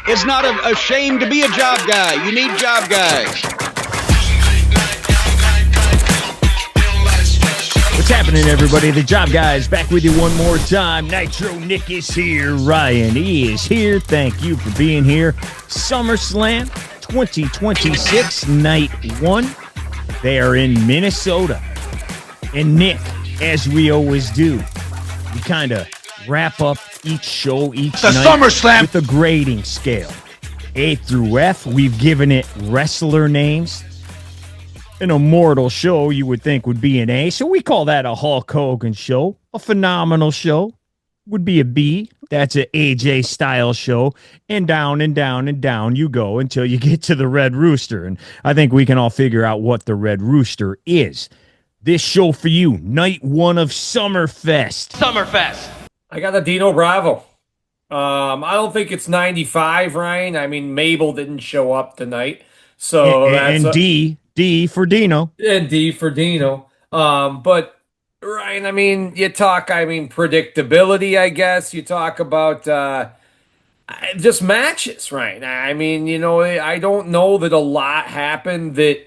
It's not a shame to be a job guy. You need job guys. What's happening, everybody? The Job Guys back with you one more time. Nitro Nick is here. Ryan is here. Thank you for being here. SummerSlam 2026, Night 1. They are in Minnesota. And Nick, as we always do, we kind of wrap up each show, each night SummerSlam with a grading scale. A through F, we've given it wrestler names. An immortal show you would think would be an A, so we call that a Hulk Hogan show. A phenomenal show would be a B. That's an AJ style show. And down and down and down you go until you get to the Red Rooster. And I think we can all figure out what the Red Rooster is. This show for you, night 1 of Summerfest. Summerfest. I got a Dino Bravo. I don't think it's 95, Ryan. I mean, Mabel didn't show up tonight. So and D for Dino. And D for Dino. But Ryan, I mean, predictability, I guess. You talk about just matches, Ryan. I mean, I don't know that a lot happened that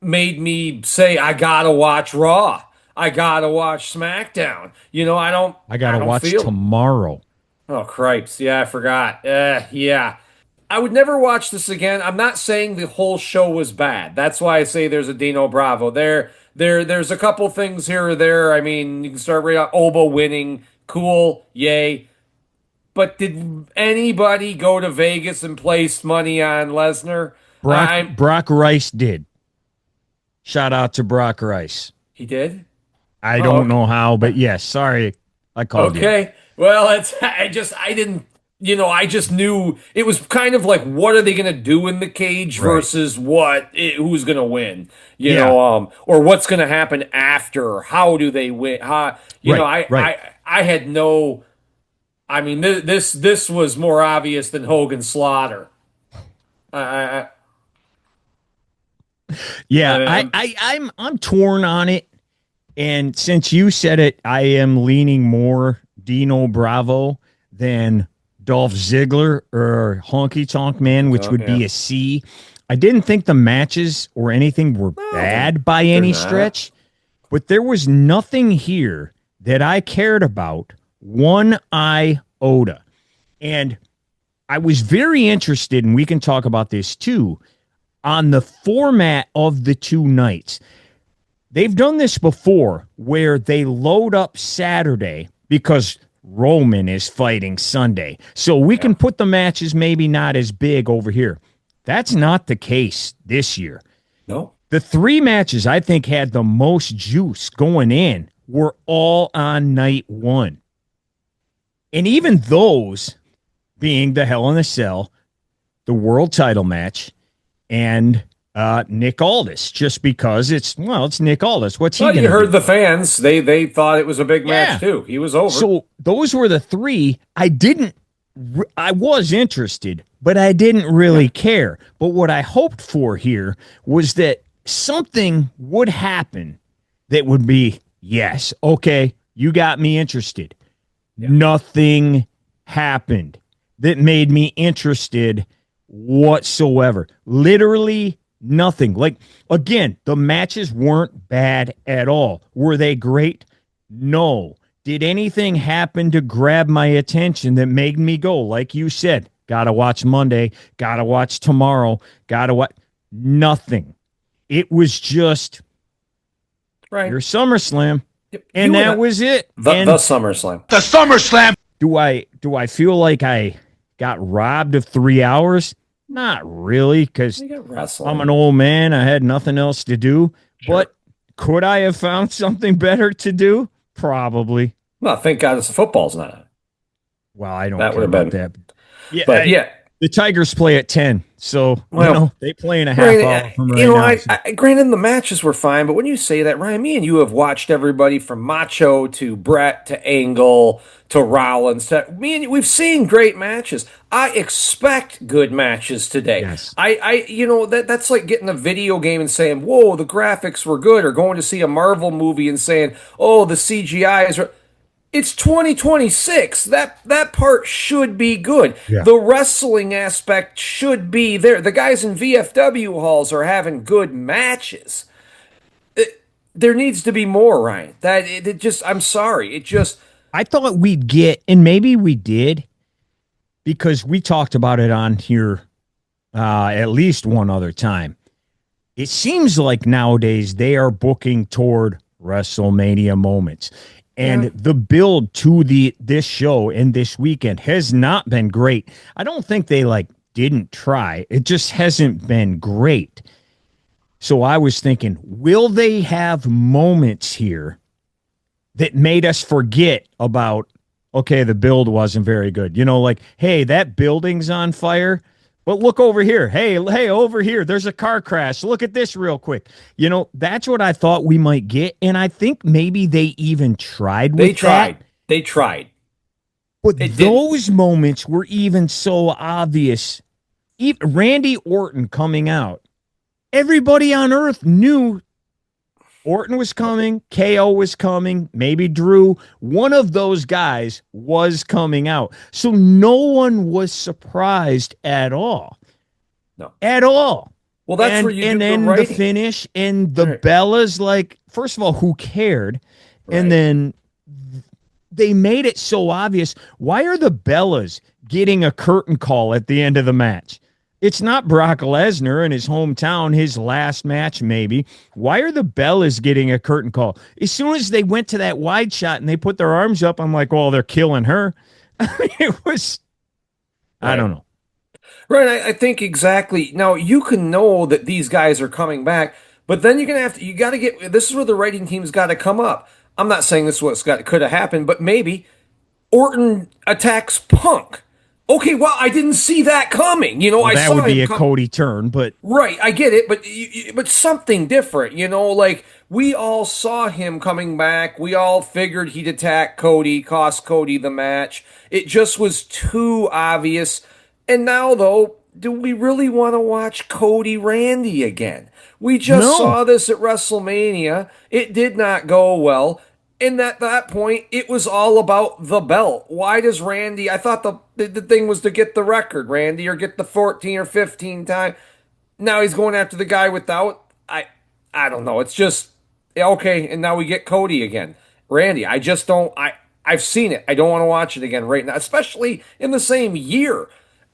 made me say, I gotta watch Raw. I gotta watch SmackDown. I gotta watch tomorrow. Oh, cripes. Yeah, I forgot. Yeah. I would never watch this again. I'm not saying the whole show was bad. That's why I say there's a Dino Bravo. There's a couple things here or there. I mean, you can start right out. Oba winning. Cool. Yay. But did anybody go to Vegas and place money on Lesnar? Brock Rice did. Shout out to Brock Rice. He did? I don't know how, but yes. Sorry, I called you. Okay. Well, I just knew it was kind of like, what are they going to do in the cage versus who's going to win, or what's going to happen after? How do they win? I had no, I mean, this was more obvious than Hogan Slaughter. I'm torn on it. And since you said it, I am leaning more Dino Bravo than Dolph Ziggler or Honky Tonk Man, which would be a C. I didn't think the matches or anything were bad by any stretch, but there was nothing here that I cared about one iota. And I was very interested, and we can talk about this too, on the format of the two nights. They've done this before where they load up Saturday because Roman is fighting Sunday. So we can put the matches maybe not as big over here. That's not the case this year. No. The 3 matches I think had the most juice going in were all on night 1. And even those being the Hell in a Cell, the world title match, and Nick Aldis, just because it's Nick Aldis. What's he going to do? You heard the fans. They thought it was a big match, too. He was over. So those were the 3. I was interested, but I didn't really care. But what I hoped for here was that something would happen that would be, yes, okay, you got me interested. Yeah. Nothing happened that made me interested whatsoever. Literally nothing. Like, again, the matches weren't bad at all. Were they great? No. Did anything happen to grab my attention that made me go, like you said, gotta watch Monday, gotta watch tomorrow, gotta watch? Nothing. It was just your SummerSlam, and that was it. The SummerSlam. The SummerSlam. Do I feel like I got robbed of 3 hours? Not really, because I'm an old man. I had nothing else to do. Sure. But could I have found something better to do? Probably. Well, thank God the football's not. Well, I don't care about that. Yeah, but the Tigers play at 10, so they play in a half hour from right now. Granted, the matches were fine, but when you say that, Ryan, me and you have watched everybody from Macho to Brett to Angle to Rollins. We've seen great matches. I expect good matches today. Yes. That's like getting a video game and saying, "Whoa, the graphics were good," or going to see a Marvel movie and saying, "Oh, the CGI is." it's 2026. That part should be good. Yeah. The wrestling aspect should be there. The guys in VFW halls are having good matches. There needs to be more, Ryan. It just, I'm sorry. It just, I thought we'd get, and maybe we did, because we talked about it on here at least one other time. It seems like nowadays they are booking toward WrestleMania moments. And the build to this show and this weekend has not been great. I don't think they didn't try. It just hasn't been great. So I was thinking, will they have moments here that made us forget about, okay, the build wasn't very good. Hey, that building's on fire. But look over here. Hey, over here, there's a car crash. Look at this real quick. That's what I thought we might get. And I think maybe they even tried with that. They tried. But those moments were even so obvious. Randy Orton coming out. Everybody on Earth knew Orton was coming, KO was coming, maybe Drew. One of those guys was coming out. So no one was surprised at all. No. At all. Well, that's where you and then the finish and the Bellas, first of all, who cared? Right. And then they made it so obvious. Why are the Bellas getting a curtain call at the end of the match? It's not Brock Lesnar in his hometown, his last match, maybe. Why are the Bellas getting a curtain call? As soon as they went to that wide shot and they put their arms up, I'm like, well, they're killing her. It was, I don't know. Right, I think exactly. Now, you can know that these guys are coming back, but then you're going to you got to get, this is where the writing team's got to come up. I'm not saying this is what could have happened, but maybe Orton attacks Punk. Okay, well, I didn't see that coming. I that saw would be a come. Cody turn, but right, I get it, but something different. We all saw him coming back. We all figured he'd attack Cody, cost Cody the match. It just was too obvious. And now, though, do we really want to watch Cody Randy again? We just saw this at WrestleMania. It did not go well. And at that point, it was all about the belt. Why does Randy... I thought the thing was to get the record, Randy, or get the 14 or 15 time. Now he's going after the guy without... I don't know. It's just... Okay, and now we get Cody again. Randy, I just don't... I've seen it. I don't want to watch it again right now, especially in the same year.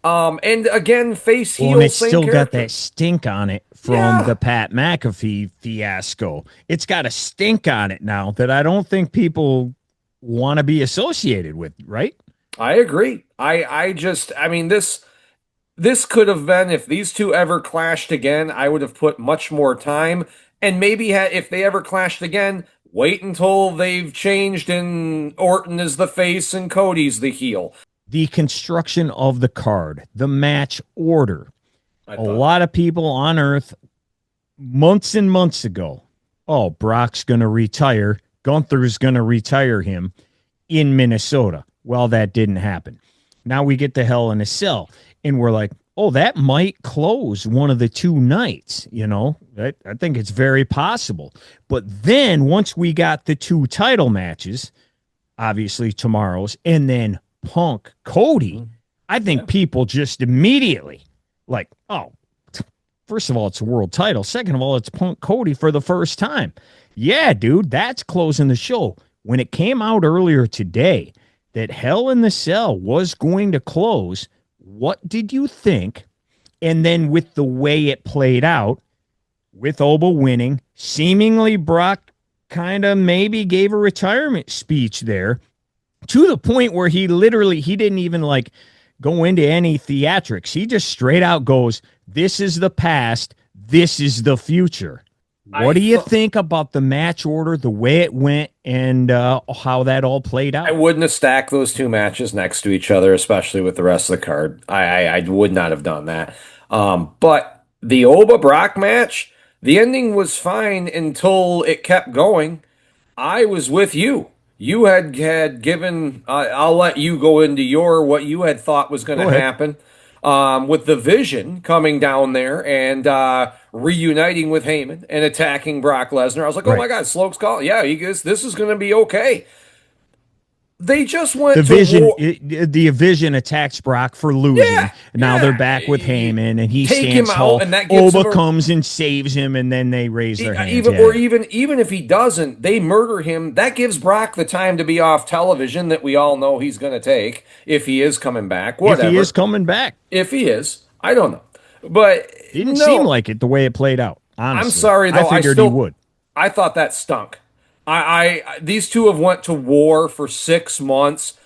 And again, face heel, and it's same still character. got that stink on it from the Pat McAfee fiasco. It's got a stink on it now that I don't think people want to be associated with, right? I agree. I mean, this could have been, if these two ever clashed again, I would have put much more time. And maybe if they ever clashed again, wait until they've changed and Orton is the face and Cody's the heel. The construction of the card, the match order. A lot of people on Earth months and months ago, Brock's going to retire. Gunther's going to retire him in Minnesota. Well, that didn't happen. Now we get to Hell in a Cell, and we're like, that might close one of the two nights. I think it's very possible. But then once we got the two title matches, obviously tomorrow's, and then Punk Cody, I think people just immediately first of all, it's a world title. Second of all, it's Punk Cody for the first time. Yeah, dude, that's closing the show. When it came out earlier today that Hell in the Cell was going to close, what did you think? And then with the way it played out, with Oba winning, seemingly Brock kind of maybe gave a retirement speech there, to the point where he didn't even go into any theatrics. He just straight out goes, this is the past, this is the future. What do you think about the match order, the way it went, and how that all played out? I wouldn't have stacked those two matches next to each other, especially with the rest of the card. I would not have done that. But the Oba Brock match, the ending was fine until it kept going. I was with you. You had given, I'll let you go into what you had thought was going to happen with the Vision coming down there and reuniting with Heyman and attacking Brock Lesnar. I was like, oh my God, Sloke's calling. Yeah, this is going to be okay. They just went the to Vision. war. The Vision attacks Brock for losing. Yeah, Now yeah. they're back with Heyman, and he Take stands him tall. out, and that gives Oba him comes and saves him, and then they raise their hands. even if he doesn't, they murder him. That gives Brock the time to be off television that we all know he's going to take if he is coming back. Whatever. If he is coming back. If he is, I don't know, but Didn't seem like it the way it played out. Honestly, I'm sorry though. I figured he would. I thought that stunk. These two have went to war for 6 months.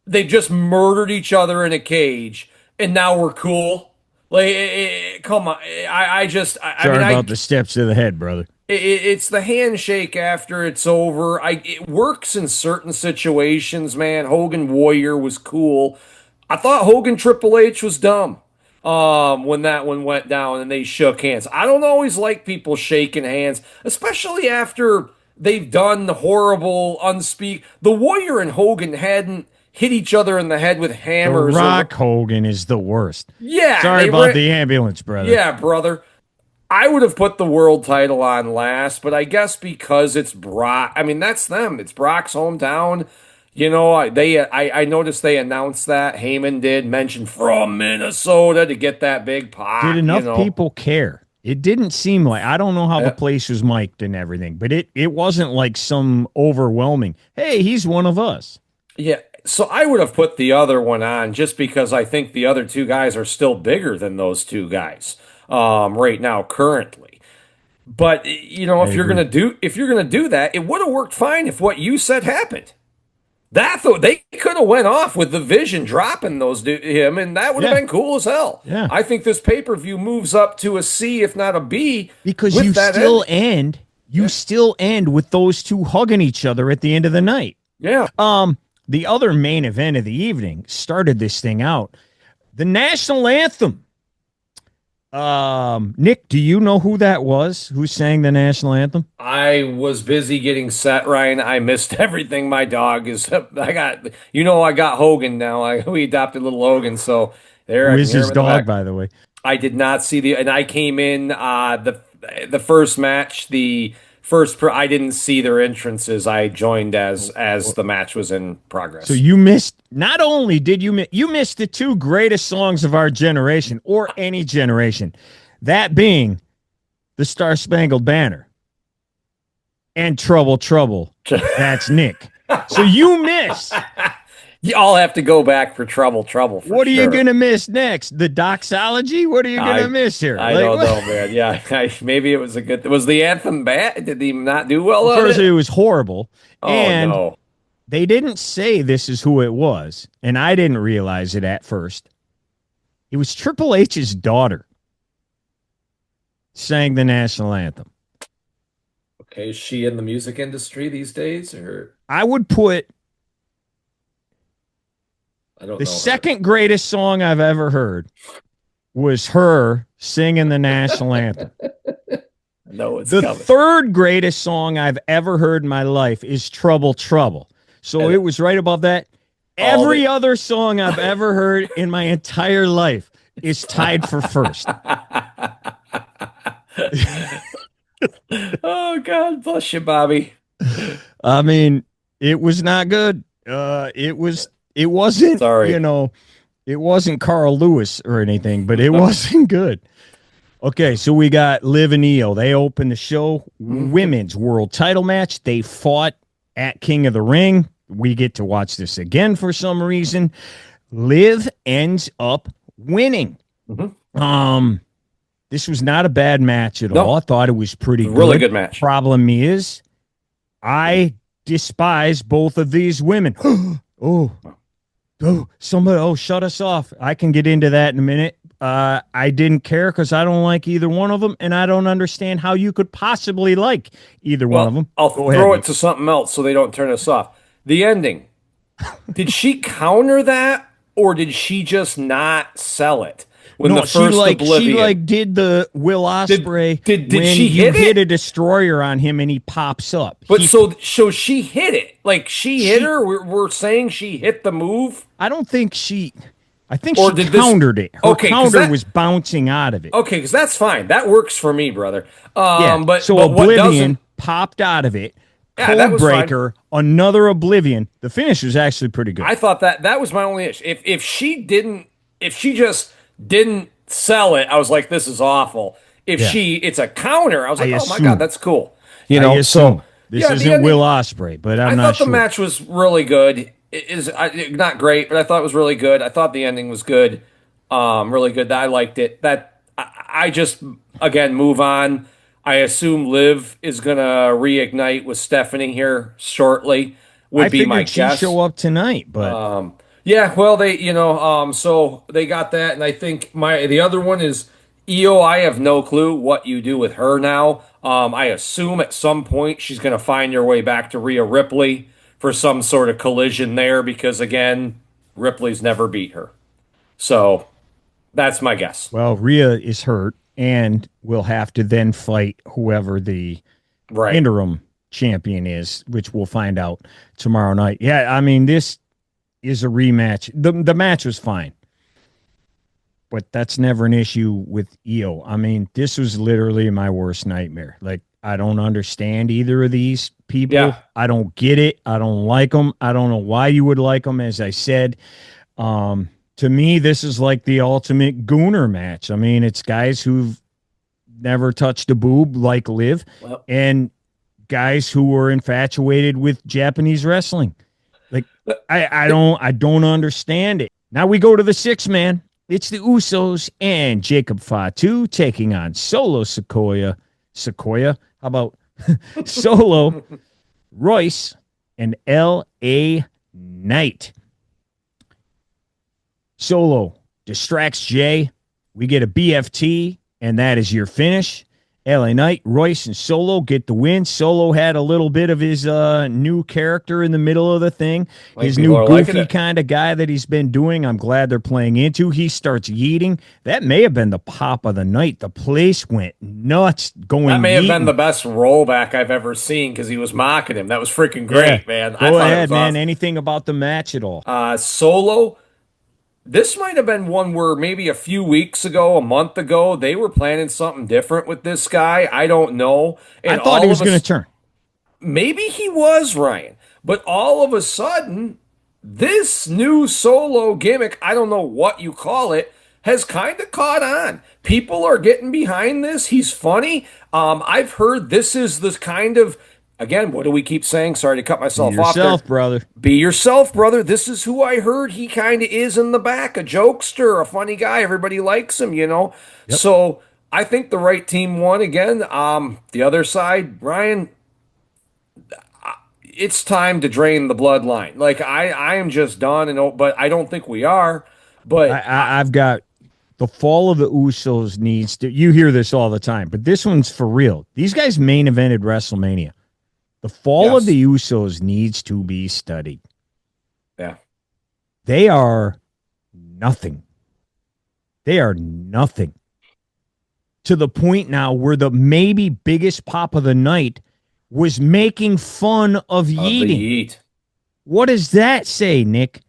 They just murdered each other in a cage, and now we're cool. Like, come on. Sorry about the steps to the head, brother. It's the handshake after it's over. It works in certain situations, man. Hogan Warrior was cool. I thought Hogan Triple H was dumb when that one went down and they shook hands. I don't always like people shaking hands, especially after they've done the horrible The Warrior and Hogan hadn't hit each other in the head with hammers. The Rock Hogan is the worst. Yeah. Sorry about the ambulance, brother. Yeah, brother. I would have put the world title on last, but I guess because it's Brock. I mean, that's them. It's Brock's hometown. You know, I noticed they announced that. Heyman did mention from Minnesota to get that big pop. Did enough people care? It didn't seem like, I don't know how the place was mic'd and everything, but it wasn't like some overwhelming, hey, he's one of us. Yeah. So I would have put the other one on just because I think the other two guys are still bigger than those two guys right now currently. But you know, if you're gonna do that, it would have worked fine if what you said happened. They could have went off with the Vision dropping him, and that would have been cool as hell. Yeah. I think this pay-per-view moves up to a C, if not a B, because you still end with those two hugging each other at the end of the night. Yeah. The other main event of the evening started this thing out. The national anthem. Nick, do you know who that was? Who sang the national anthem? I was busy getting set, Ryan. I missed everything. My dog is. I got Hogan now. We adopted little Hogan, so there. Who is his dog, by the way? I did not see and I came in the first match. I didn't see their entrances. I joined as the match was in progress. So you missed, not only did you missed the two greatest songs of our generation or any generation, that being the Star Spangled Banner and Trouble, Trouble. That's Nick. So you missed. Y'all have to go back for Trouble. What are you going to miss next? The doxology? What are you going to miss here? I don't know, man. Yeah, maybe it was was the anthem bad? Did he not do well? First, it was horrible. And no. They didn't say this is who it was, and I didn't realize it at first. It was Triple H's daughter sang the national anthem. Okay, is she in the music industry these days? Or I would put the second greatest song I've ever heard was her singing the national anthem. No, it's the coming. Third greatest song I've ever heard in my life is Trouble, Trouble. So it was right above that. Every other song I've ever heard in my entire life is tied for first. Oh, God bless you, Bobby. I mean, it was not good. It wasn't, sorry. It wasn't Carl Lewis or anything, but it wasn't good. Okay, so we got Liv and Io. They opened the show. Women's world title match. They fought at King of the Ring. We get to watch this again for some reason. Liv ends up winning. This was not a bad match at all. I thought it was pretty good. Really good match. Problem is, I despise both of these women. Somebody, shut us off. I can get into that in a minute. I didn't care because I don't like either one of them, and I don't understand how you could possibly like either one of them. I'll throw it to something else so they don't turn us off. The ending. Did she counter that, or did she just not sell it? When the first Oblivion. She did the Will Ospreay. Did she hit a destroyer on him and he pops up. But so she hit it. Like she hit her. We're saying she hit the move. I don't think she. I think she countered it. Her counter was bouncing out of it. Okay, because that's fine. That works for me, brother. But Oblivion popped out of it, Yeah, that code was fine. breaker, another Oblivion. The finish was actually pretty good. I thought that was my only issue. If she just didn't sell it, I was like, this is awful. If Yeah. it's a counter, I was like, I oh my God, assume. that's cool. I So assume. This yeah, the isn't ending, Will Ospreay, but I I'm not thought the sure. match was really good. Not great, but I thought it was really good. I thought the ending was good. Really good. I liked it. I just again move on. I assume Liv is gonna reignite with Stephanie here shortly. I Would be my figured she'd guess. show up tonight, but Yeah, well, so they got that, and I think the other one is Io. I have no clue what you do with her now. I assume at some point she's going to find her way back to Rhea Ripley for some sort of collision there, because again, Ripley's never beat her. So that's my guess. well, Rhea is hurt and will have to then fight whoever the Right. interim champion is, which we'll find out tomorrow night. Yeah, I mean, this is a rematch. The match was fine, but that's never an issue with Io. I mean, this was literally my worst nightmare. Like, I don't understand either of these people. Yeah. I don't get it. I don't like them. I don't know why you would like them. As I said, to me, this is like the ultimate gooner match. I mean, it's guys who've never touched a boob like Liv, Well, and guys who were infatuated with Japanese wrestling. Like, I don't understand it. Now we go to the 6-man. It's the Usos and Jacob Fatu taking on Solo Sequoia. How about Solo, Royce, and L.A. Knight? Solo distracts Jay. We get a BFT, and that is your finish. LA Knight, Royce, and Solo get the win. Solo had a little bit of his new character in the middle of the thing. His new goofy kind of guy that he's been doing. I'm glad they're playing into. He starts yeeting. That may have been the pop of the night. The place went nuts going that may have yeeting. been the best rollback I've ever seen, because he was mocking him. That was freaking great, man. Go ahead, man. Awesome. Anything about the match at all? Solo. This might have been one where maybe a few weeks ago, a month ago, they were planning something different with this guy. I don't know. And I thought he was going to turn. Maybe he was, Ryan. But all of a sudden, this new Solo gimmick, I don't know what you call it, has kind of caught on. People are getting behind this. He's funny. I've heard this is the kind of, again, what do we keep saying? Sorry to cut myself off there. Be yourself, brother. Be yourself, brother. This is who I heard he kind of is in the back. A jokester, a funny guy. Everybody likes him, Yep. So I think the right team won again. The other side, Ryan, it's time to drain the bloodline. Like, I am just done, but I don't think we are. But I've got the fall of the Usos needs to, you hear this all the time, but this one's for real. These guys main evented WrestleMania. The fall of the Usos needs to be studied. Yeah. They are nothing. They are nothing. To the point now where the maybe biggest pop of the night was making fun of yeeting. What does that say, Nick?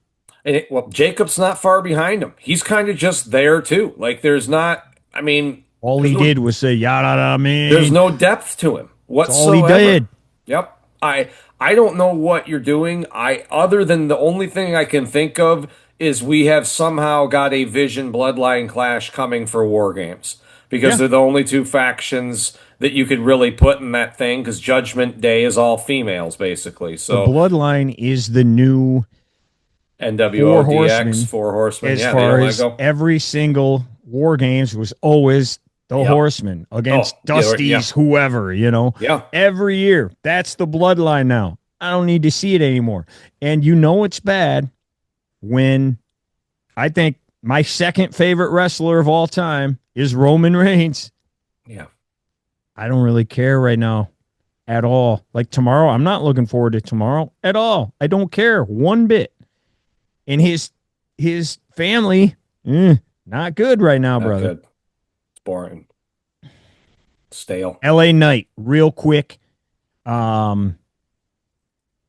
And Jacob's not far behind him. He's kind of just there too. Like, there's not, I mean, all he did was say, yada, man. There's no depth to him whatsoever. All he did. Yep. I don't know what you're doing. Other than the only thing I can think of is we have somehow got a Vision Bloodline clash coming for War Games, because they're the only two factions that you could really put in that thing, because Judgment Day is all females basically. So the Bloodline is the new nWo Four Horsemen. As far as every single War Games was always the Horsemen against Dusty's whoever, Yeah. Every year. That's the bloodline now. I don't need to see it anymore. And it's bad when I think my second favorite wrestler of all time is Roman Reigns. Yeah. I don't really care right now at all. Like tomorrow, I'm not looking forward to tomorrow at all. I don't care one bit. And his family, not good right now, brother. Good. Boring, stale. LA Knight, real quick.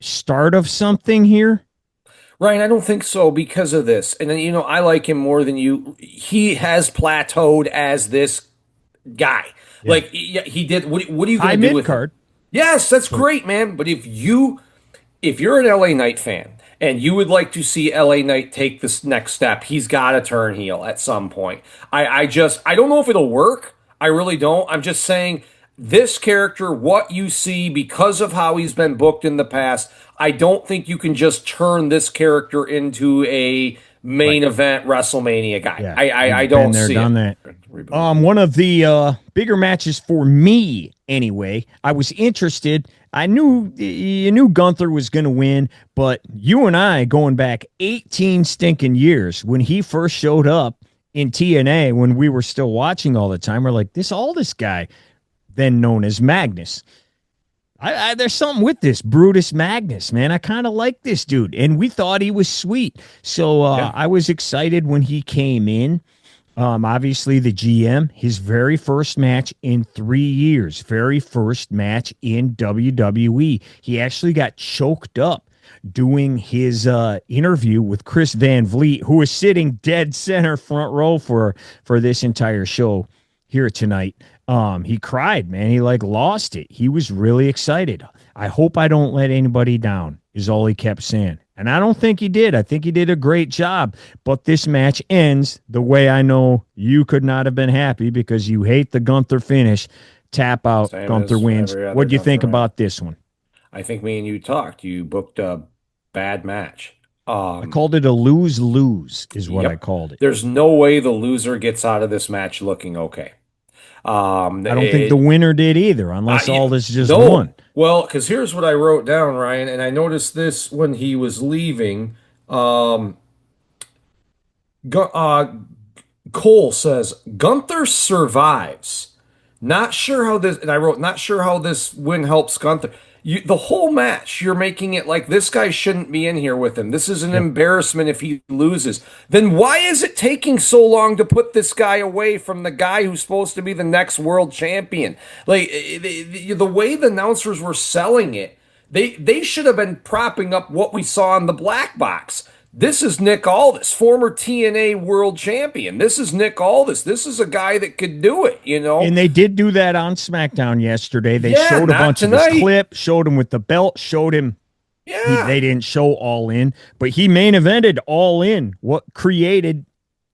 Start of something here? Ryan, I don't think so, because of this. And then, I like him more than you. He has plateaued as this guy. Yeah. Like, he did. What are you going to do with card? Yes, that's great, man. But if you're an LA Knight fan and you would like to see LA Knight take this next step, he's got to turn heel at some point. I don't know if it'll work. I really don't. I'm just saying this character, what you see because of how he's been booked in the past, I don't think you can just turn this character into a main event WrestleMania guy. Yeah, I don't see done it. that. One of the bigger matches for me, anyway. I was interested. I knew you knew Gunther was going to win, but you and I, going back 18 stinking years, when he first showed up in TNA, when we were still watching all the time, we're like, this Aldis guy, then known as Magnus. There's something with this Brutus Magnus, man. I kind of like this dude, and we thought he was sweet. So I was excited when he came in. Obviously, the GM, his very first match in 3 years, very first match in WWE. He actually got choked up doing his interview with Chris Van Vliet, who was sitting dead center front row for this entire show here tonight. He cried, man. He lost it. He was really excited. I hope I don't let anybody down, is all he kept saying. And I don't think he did. I think he did a great job. But this match ends the way I know you could not have been happy, because you hate the Gunther finish. Tap out, Same Gunther wins. What do you think about this one? I think me and you talked. You booked a bad match. I called it a lose-lose is what I called it. There's no way the loser gets out of this match looking okay. I don't think the winner did either, unless Aldis just won. Well, because here's what I wrote down, Ryan, and I noticed this when he was leaving. Cole says, Gunther survives. Not sure how this, and I wrote, not sure how this win helps Gunther. The whole match, you're making it like this guy shouldn't be in here with him. This is an embarrassment if he loses. Then why is it taking so long to put this guy away from the guy who's supposed to be the next world champion? Like, the way the announcers were selling it, they should have been propping up what we saw in the black box. This is Nick Aldis, former TNA world champion. This is Nick Aldis. This is a guy that could do it, you know? And they did do that on SmackDown yesterday. They showed a bunch of his clip, showed him with the belt, showed him. Yeah. They didn't show All In, but he main evented All In, what created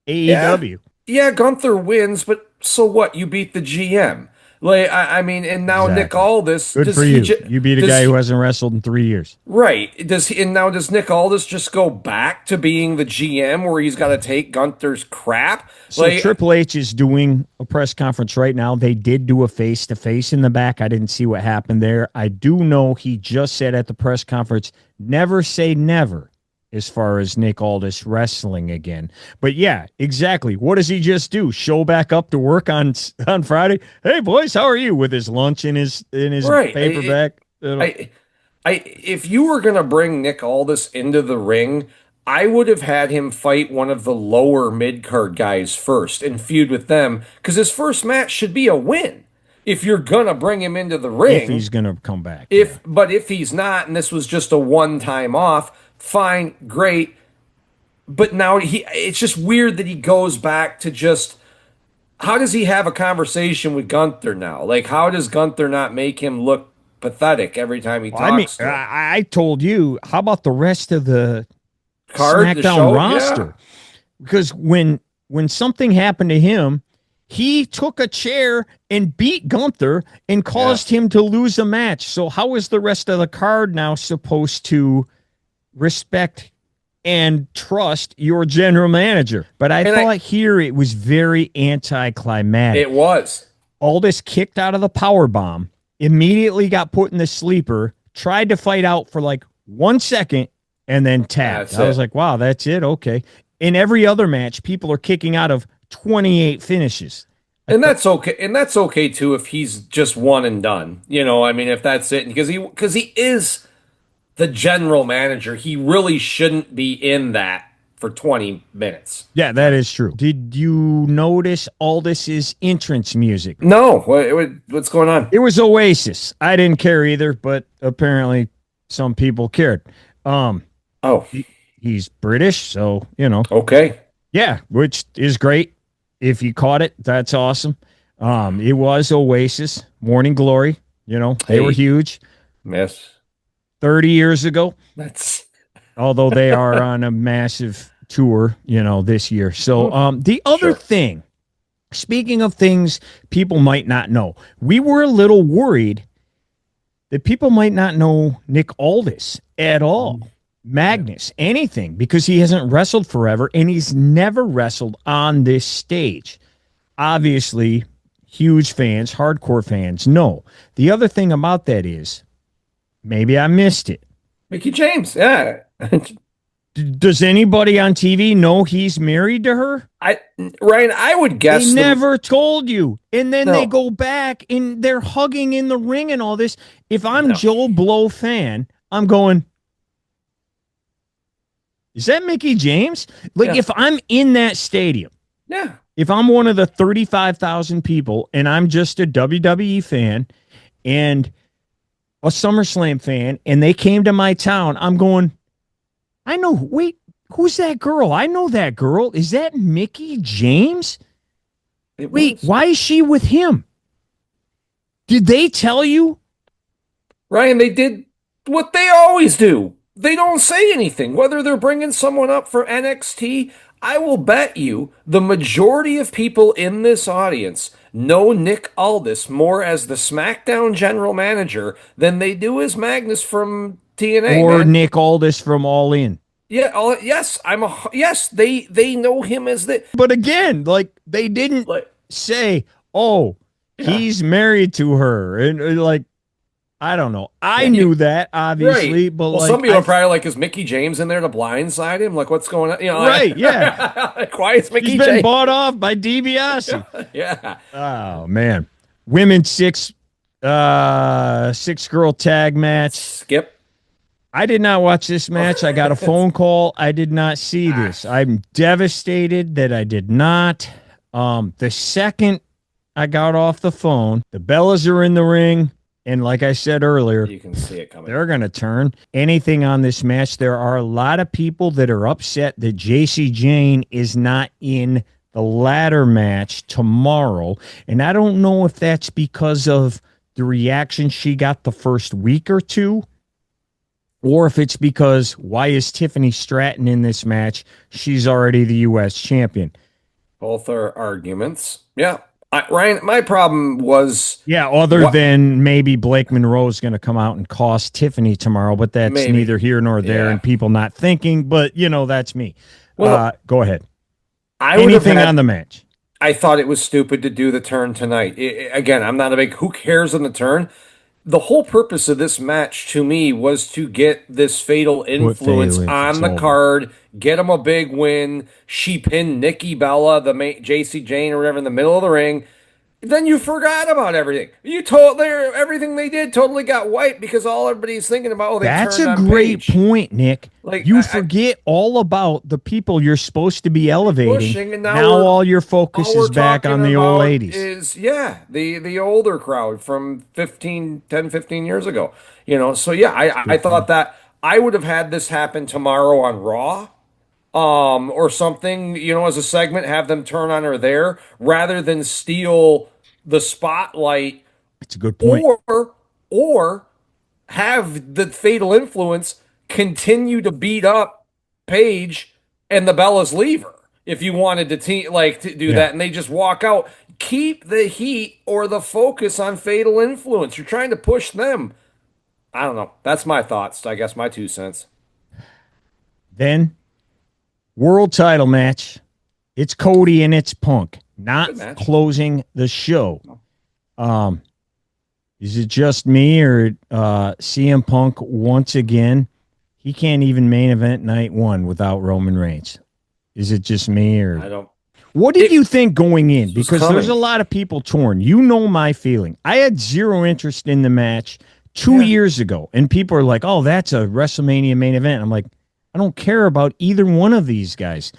AEW. Yeah, Gunther wins, but so what? You beat the GM. Like, I mean, and now Nick Aldis. Good for you. You beat a guy who hasn't wrestled in 3 years. Right. Does Nick Aldis just go back to being the GM where he's got to take Gunther's crap? So Triple H is doing a press conference right now. They did do a face-to-face in the back. I didn't see what happened there. I do know he just said at the press conference, never say never as far as Nick Aldis wrestling again. But yeah, exactly. What does he just do? Show back up to work on Friday? Hey boys, how are you? With his lunch in his paper bag. If you were gonna bring Nick Aldis into the ring, I would have had him fight one of the lower mid-card guys first and feud with them, because his first match should be a win. If you're gonna bring him into the ring, if he's gonna come back, but if he's not, and this was just a one-time off, fine, great. But now it's just weird that he goes back to just, how does he have a conversation with Gunther now? Like, how does Gunther not make him look pathetic every time he talks to him? I told you, how about the rest of the SmackDown the roster? Yeah. Because when something happened to him, he took a chair and beat Gunther and caused him to lose a match. So how is the rest of the card now supposed to respect and trust your general manager? But I thought here it was very anticlimactic. It was. Aldis kicked out of the power bomb, immediately got put in the sleeper, tried to fight out for like 1 second, and then tapped. I was like, wow, that's it? Okay. In every other match, people are kicking out of 28 finishes. And that's okay. And that's okay too if he's just one and done. You know, I mean, if that's it, because he is the general manager, he really shouldn't be in that for 20 minutes. Yeah, that is true. Did you notice Aldis's entrance music? No. What's going on? It was Oasis. I didn't care either, but apparently some people cared. He's British, so, you know. Okay. Yeah, which is great. If you caught it, that's awesome. It was Oasis, Morning Glory. You know, they were huge. Yes. 30 years ago. That's Although they are on a massive tour, you know, this year. So the other thing, speaking of things people might not know, we were a little worried that people might not know Nick Aldis at all. Magnus, anything, because he hasn't wrestled forever and he's never wrestled on this stage. Obviously, huge fans, hardcore fans know. The other thing about that is, maybe I missed it. Mickie James, yeah. Does anybody on TV know he's married to her? Ryan, I would guess they never told you. And then No. they go back and they're hugging in the ring and all this. If I'm Joe Blow fan, I'm going, is that Mickie James? Like, if I'm in that stadium, if I'm one of the 35,000 people and I'm just a WWE fan and a SummerSlam fan and they came to my town, I'm going, I know, wait, who's that girl? I know that girl. Is that Mickie James? Wait, why is she with him? Did they tell you? Ryan, they did what they always do. They don't say anything. Whether they're bringing someone up for NXT, I will bet you the majority of people in this audience know Nick Aldis more as the SmackDown general manager than they do as Magnus from TNA. Or Nick Aldis from All In. Yeah, yes, they know him as the. But again, like, they didn't say, oh, he's married to her. And like, I don't know. I knew that, obviously, but well, some people are probably like, is Mickie James in there to blindside him? Like, what's going on? You know, yeah. Like, why is Mickie He's James been bought off by DiBiase? Yeah. Oh man, women's six girl tag match. Skip. I did not watch this match. I got a phone call. I did not see this. I'm devastated that I did not. The second I got off the phone, the Bellas are in the ring. And like I said earlier, you can see it coming. They're going to turn anything on this match. There are a lot of people that are upset that JC Jane is not in the ladder match tomorrow. And I don't know if that's because of the reaction she got the first week or two, or if it's because, why is Tiffany Stratton in this match? She's already the U.S. champion. Both are arguments. Yeah. Ryan, my problem was... Yeah, other than maybe Blake Monroe's going to come out and cost Tiffany tomorrow, but that's neither here nor there, and people not thinking, but, you know, that's me. Well, go ahead. Anything on the match? I thought it was stupid to do the turn tonight. Again, I'm not a big... Who cares on the turn? The whole purpose of this match, to me, was to get this fatal influence on the card, get him a big win. She pinned Nikki Bella, the JC Jane or whatever, in the middle of the ring. Then you forgot about everything. Everything they did totally got wiped because all everybody's thinking about. That's a great point, Nick. Like, you forget all about the people you're supposed to be elevating. And now all your focus is back on the old ladies. The older crowd from 10, 15 years ago. You know, so I thought that I would have had this happen tomorrow on Raw. Or something, you know, as a segment, have them turn on her there rather than steal the spotlight. That's a good point. Or have the fatal influence continue to beat up Paige and the Bellas leave her if you wanted to do that, and they just walk out. Keep the heat or the focus on fatal influence. You're trying to push them. I don't know. That's my thoughts. I guess my 2 cents. Then. World title match. It's Cody and it's Punk. Not closing the show. Is it just me or CM Punk once again? He can't even main event night one without Roman Reigns. Is it just me or I don't? What did you think going in? Because there's a lot of people torn. You know my feeling. I had zero interest in the match 2 years ago, and people are like, "Oh, that's a WrestleMania main event." I'm like, I don't care about either one of these guys.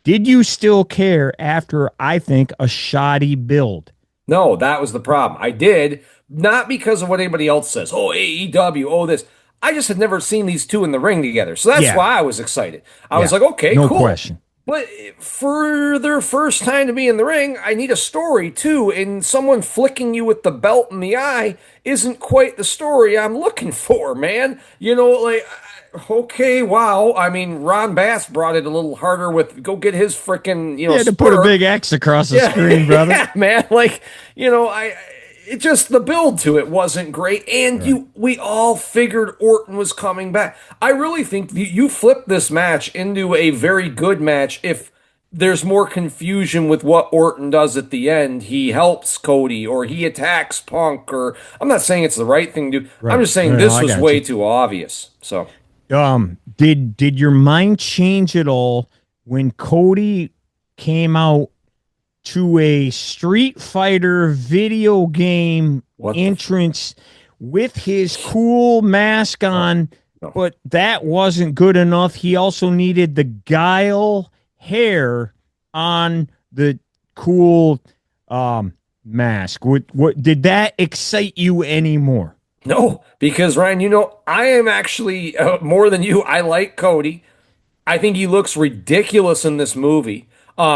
Did you still care after, I think, a shoddy build? No, that was the problem. I did, not because of what anybody else says. Oh, AEW, oh, this. I just had never seen these two in the ring together. So that's why I was excited. I was like, okay, no cool. Question. But for their first time to be in the ring, I need a story too. And someone flicking you with the belt in the eye isn't quite the story I'm looking for, man. Okay, wow. I mean, Ron Bass brought it a little harder with go get his freaking, You had to put a spur. big X across the Yeah, screen, brother. yeah, man. It just the build to it wasn't great, and Right. we all figured Orton was coming back. I really think you flip this match into a very good match if there's more confusion with what Orton does at the end. He helps Cody or he attacks Punk, or I'm not saying it's the right thing to do. I'm Right. just saying No, this I was got way you. too obvious. So Did your mind change at all when Cody came out to a Street Fighter video game what the entrance with his cool mask on, no. but that wasn't good enough. He also needed the Guile hair on the cool mask. What did that excite you anymore? No, because Ryan, I am actually more than you. I like Cody. I think he looks ridiculous in this movie.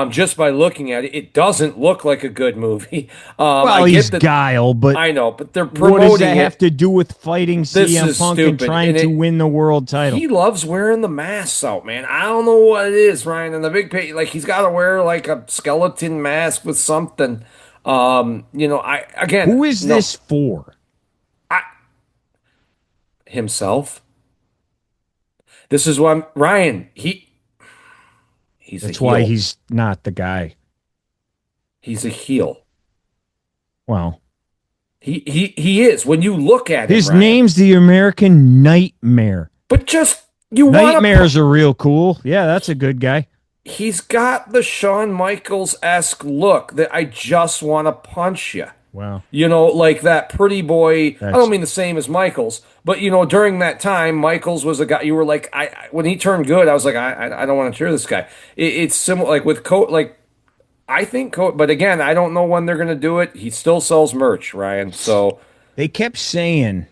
Just by looking at it, it doesn't look like a good movie. Well, I he's get that. Guile, but I know, but they're what does promoting that have it. to do with fighting This CM is Punk and stupid, trying and to it, win the world title? he loves wearing the masks out, man. I don't know what it is, Ryan. And the big page, like he's got to wear like a skeleton mask with something. I again, Who is no, this for? I himself. This is why Ryan. He's a That's why heel. he's not the guy. He's a heel. Well, He is. When you look at him, his Ryan. name's the American Nightmare. But just you want Nightmares are real cool. Yeah, that's a good guy. he's got the Shawn Michaels-esque look that I just want to punch you. Wow. Like that pretty boy. I That's don't mean the same as Michaels, but during that time, Michaels was a guy. You were like, when he turned good, I was like, I don't want to cheer this guy. It's similar, like with Cody. Like I think Cody, but again, I don't know when they're gonna do it. He still sells merch, Ryan. So they kept saying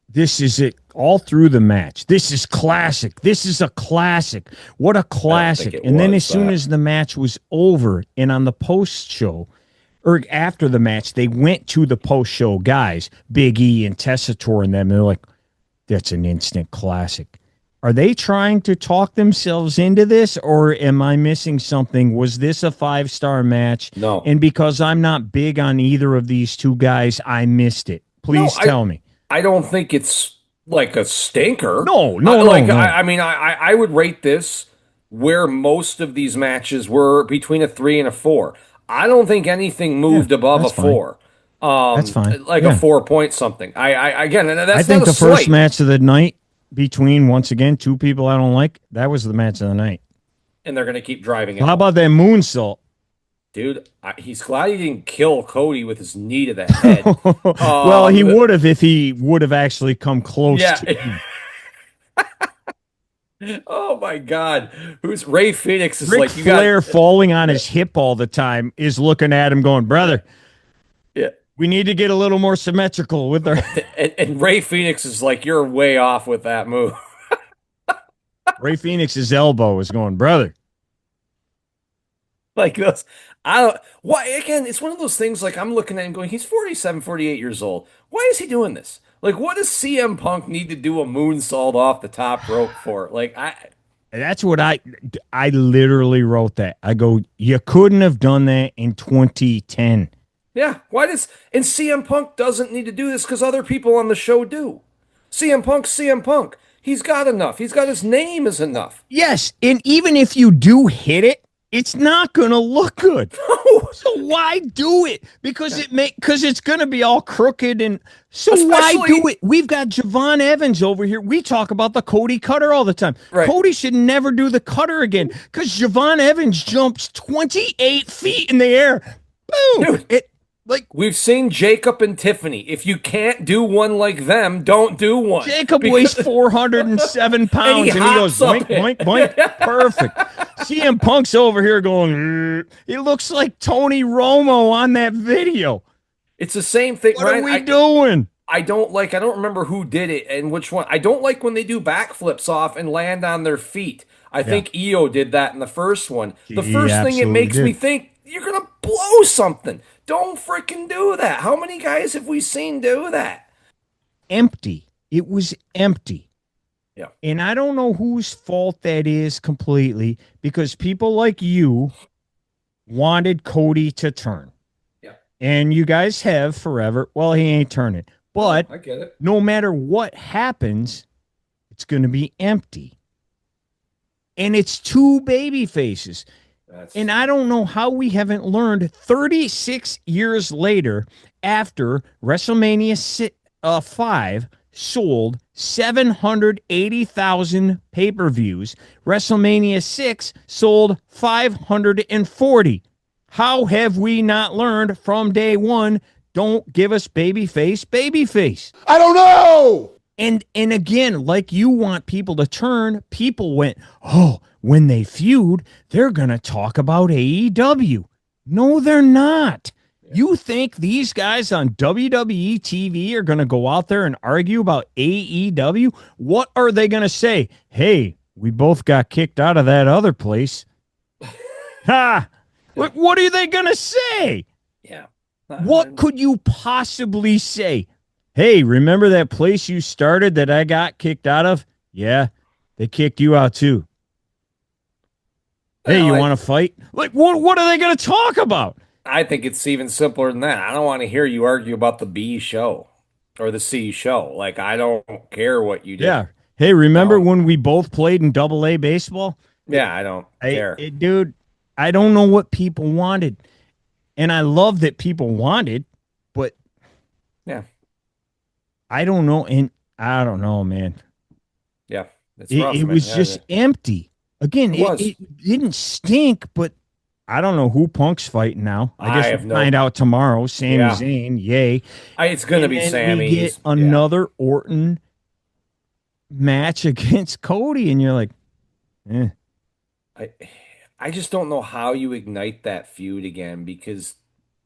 this is it all through the match. This is classic. This is a classic. What a I don't classic. think it And then was as soon that. as the match was over and on the post show, or after the match, they went to the post show guys, Big E and Tessitore and them. They're like, that's an instant classic. Are they trying to talk themselves into this, or am I missing something? Was this a 5-star match? No. And because I'm not big on either of these two guys, I missed it. Please No, tell me. I don't think it's like a stinker. No, no, Like no. I mean, I would rate this where most of these matches were between a 3 and a 4. I don't think anything moved above a that's fine. 4. That's fine. Like Yeah. a 4 point something. I again, and that's I think not a the first slight. match of the night between, once again, two people I don't like, that was the match of the night. And they're gonna keep driving it. How about that moonsault? Dude, he's glad he didn't kill Cody with his knee to the head. Well, he would have if he would have actually come close Yeah. to him. Oh my God. Who's Ray Phoenix is Ric like you Flair got falling on his hip all the time is looking at him going, brother, yeah. we need to get a little more symmetrical with our. And Ray Phoenix is like, you're way off with that move. Ray Phoenix's elbow is going, brother. Like those, I don't, why, again, it's one of those things like I'm looking at him going, he's 47, 48 years old. Why is he doing this? Like, what does CM Punk need to do a moonsault off the top rope for? Like, That's what I literally wrote that. I go, you couldn't have done that in 2010. yeah, and CM Punk doesn't need to do this because other people on the show do. CM Punk. He's got enough. He's got his name is enough. Yes, and even if you do hit it, it's not going to look good. So why do it? Because it's going to be all crooked, and so why do it? We've got Javon Evans over here. We talk about the Cody Cutter all the time. Right. Cody should never do the cutter again because Javon Evans jumps 28 feet in the air. Boom! Dude. We've seen Jacob and Tiffany. If you can't do one like them, don't do one. Jacob weighs 407 pounds, and he goes boink, boink, boink. Perfect. CM Punk's over here going, he looks like Tony Romo on that video. It's the same thing. What are we doing? I don't remember who did it and which one. I don't like when they do backflips off and land on their feet. I think EO did that in the first one. The He first thing it absolutely makes me did. think, you're going to blow something. Don't freaking do that. How many guys have we seen do that? Empty. It was empty. Yeah. And I don't know whose fault that is completely, because people like you wanted Cody to turn. Yeah. And you guys have forever. Well, he ain't turning. But I get it. no matter what happens, it's going to be empty. And it's two baby faces. And I don't know how we haven't learned 36 years later, after WrestleMania 5 sold 780,000 pay-per-views, WrestleMania 6 sold 540. How have we not learned from day one? Don't give us babyface. I don't know. And again, like you want people to turn, people went, oh, when they feud, they're going to talk about AEW. No, they're not. Yeah. You think these guys on WWE TV are going to go out there and argue about AEW? What are they going to say? Hey, we both got kicked out of that other place. Ha! What are they going to say? Yeah. What could you possibly say? Hey, remember that place you started that I got kicked out of? Yeah, they kicked you out too. Hey, you want to fight? Like, what are they going to talk about? I think it's even simpler than that. I don't want to hear you argue about the B show or the C show. Like, I don't care what you did. Yeah. Hey, remember when we both played in AA baseball? Yeah, I don't care. Dude, I don't know what people wanted. And I love that people wanted, but yeah. I don't know. And I don't know, man. Yeah. It was just empty. Again, it didn't stink, but I don't know who Punk's fighting now. I guess we'll find out tomorrow. Sami Zayn, yay. It's going to be Sami. We get another Orton match against Cody, and you're like, eh. I just don't know how you ignite that feud again, because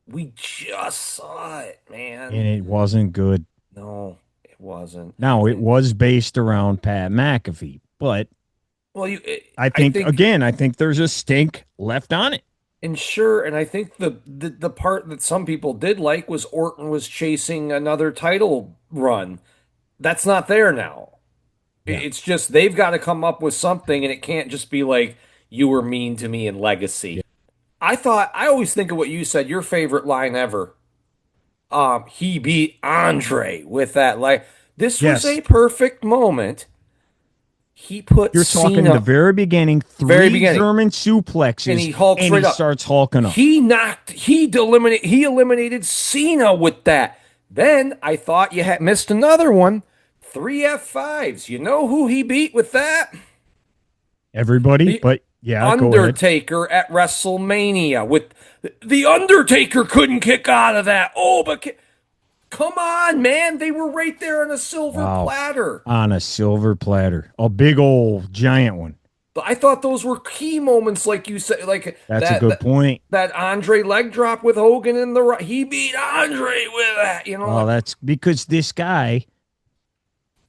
we just saw it, man. And it wasn't good. No, it wasn't. Now, it was based around Pat McAfee, but I think there's a stink left on it. And sure, and I think the part that some people did like was Orton was chasing another title run. That's not there now. Yeah. It's just they've got to come up with something, and it can't just be like, you were mean to me in Legacy. Yeah. I always think of what you said, your favorite line ever. He beat Andre with that. Like, this was a perfect moment. He put You're talking Cena, the very beginning, German suplexes, and he hulks right up. Starts hulking up. He eliminated Cena with that. Then I thought you had missed another one. 3 F5s. You know who he beat with that? Everybody, but yeah, Undertaker at WrestleMania. With the Undertaker couldn't kick out of that. Oh, but come on, man. They were right there on a silver platter. On a silver platter. A big old giant one. But I thought those were key moments, like you said. Like that's a good point. That Andre leg drop with Hogan in the he beat Andre with that, you know. Well, that's because this guy,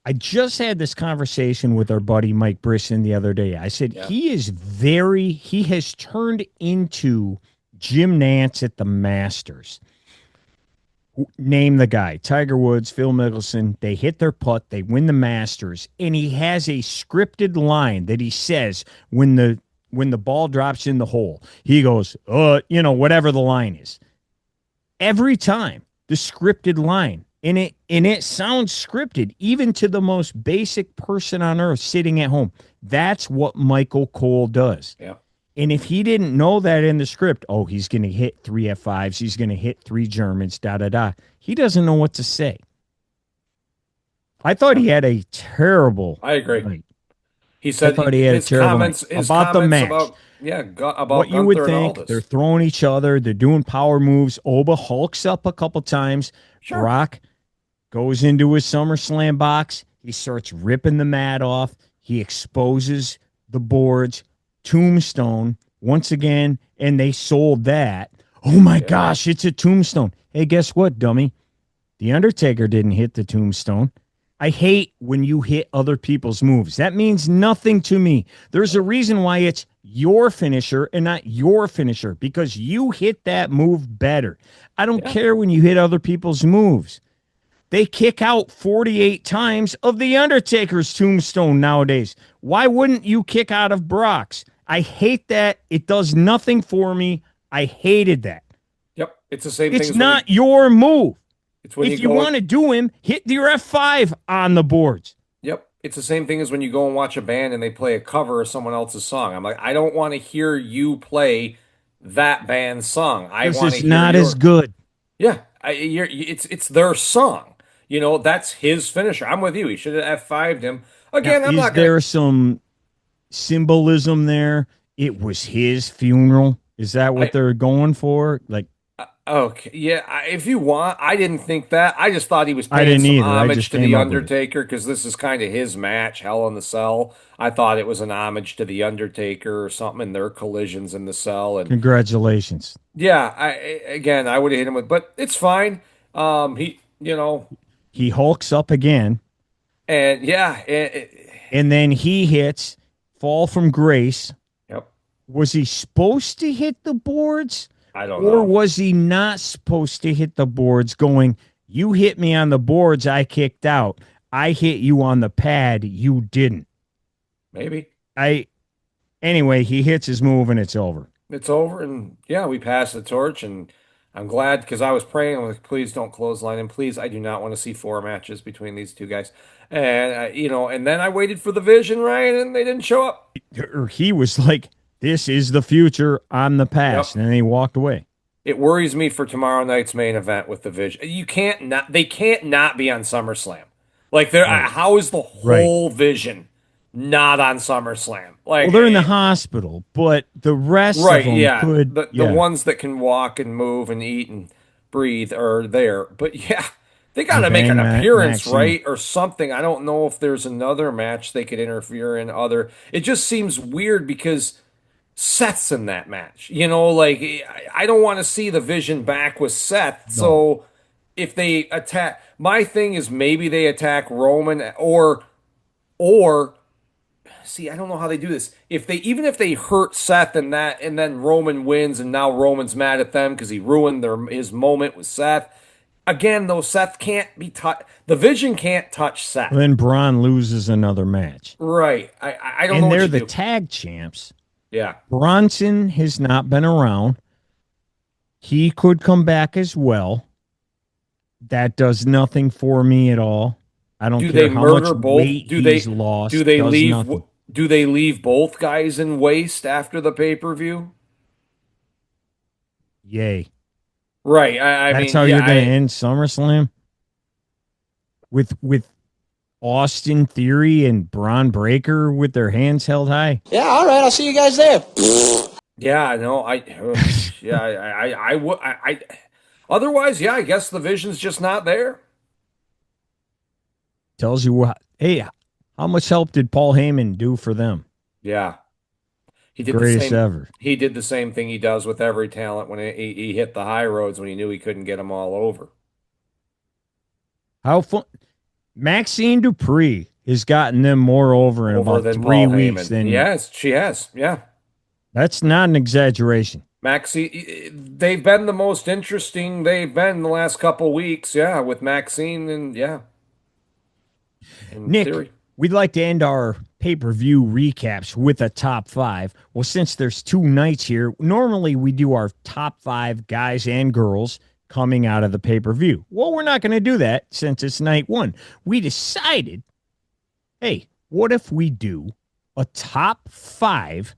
I just had this conversation with our buddy Mike Brisson the other day. I said he has turned into Jim Nance at the Masters. Name the guy. Tiger Woods, Phil Mickelson. They hit their putt. They win the Masters. And he has a scripted line that he says when the ball drops in the hole. He goes, whatever the line is. Every time, the scripted line. And it sounds scripted, even to the most basic person on earth sitting at home. That's what Michael Cole does. Yeah. And if he didn't know that in the script, he's going to hit 3 F5s, he's going to hit 3 Germans, da-da-da. He doesn't know what to say. I thought he had a terrible I agree. night. He said I thought he had a terrible night. About the match. About what you would think, they're throwing each other, they're doing power moves. Oba hulks up a couple times. Sure. Brock goes into his SummerSlam box. He starts ripping the mat off. He exposes the boards. Tombstone once again, and they sold that. Oh my gosh, it's a tombstone. Hey, guess what, dummy? The Undertaker didn't hit the tombstone. I hate when you hit other people's moves. That means nothing to me. There's a reason why it's your finisher and not your finisher, because you hit that move better. I don't care when you hit other people's moves. They kick out 48 times of The Undertaker's tombstone nowadays. Why wouldn't you kick out of Brock's? I hate that. It does nothing for me. I hated that. Yep. It's the same thing. It's not your move. It's when if you want to do him, hit your F5 on the boards. Yep. It's the same thing as when you go and watch a band and they play a cover of someone else's song. I'm like, I don't want to hear you play that band's song. This is not as good. Yeah. It's their song. You know, that's his finisher. I'm with you. He should have F5'd him. Again, now, I'm not going to... Is there some symbolism there? It was his funeral. Is that what they're going for? Like, okay, yeah. If you want, I didn't think that. I just thought he was paying some homage to The Undertaker because this is kind of his match, Hell in the Cell. I thought it was an homage to The Undertaker or something in their collisions in the cell. And congratulations. Yeah, I would have hit him with, but it's fine. He hulks up again. And and then he hits Fall from Grace. Yep. Was he supposed to hit the boards? I don't know. Or was he not supposed to hit the boards going, you hit me on the boards, I kicked out. I hit you on the pad, you didn't. Maybe. Anyway, he hits his move and it's over. It's over, and we passed the torch, and I'm glad because I was praying, I'm like, please don't clothesline him. Please, I do not want to see 4 matches between these two guys. And, and then I waited for the Vision, right? And they didn't show up. Or he was like, this is the future, I'm the past. Yep. And then he walked away. It worries me for tomorrow night's main event with the Vision. They can't not be on SummerSlam. Like, how is the whole Vision not on SummerSlam? Like, they're in the hospital, but the rest of them could. The ones that can walk and move and eat and breathe are there. But they got to make an appearance, right? Or something. I don't know if there's another match they could interfere in. It just seems weird because Seth's in that match. I don't want to see the Vision back with Seth. No. So if they attack, my thing is maybe they attack Roman or see, I don't know how they do this. Even if they hurt Seth and then Roman wins and now Roman's mad at them because he ruined his moment with Seth. Again, though, Seth can't be touched. The Vision can't touch Seth. Then Braun loses another match. Right. I don't know. And they're the tag champs. Yeah. Bronson has not been around. He could come back as well. That does nothing for me at all. I don't care how much weight he's lost. Do they leave both guys in waste after the pay-per-view? Yay. Right. That's how you're going to end SummerSlam? With Austin Theory and Braun Breaker with their hands held high? Yeah, all right. I'll see you guys there. Yeah, no, otherwise, I guess the Vision's just not there. Tells you what, hey, how much help did Paul Heyman do for them? Yeah. He did greatest ever. He did the same thing he does with every talent when he hit the high roads when he knew he couldn't get them all over. How fun. Maxine Dupree has gotten them more over in about 3 weeks than. Yes, she has. Yeah. That's not an exaggeration. Maxine, they've been the most interesting they've been the last couple weeks. Yeah, with Maxine and Nick, theory. We'd like to end our pay-per-view recaps with a top 5. Well, since there's 2 nights here, normally we do our top 5 guys and girls coming out of the pay-per-view. Well, we're not going to do that since it's night 1. We decided, hey, what if we do a top 5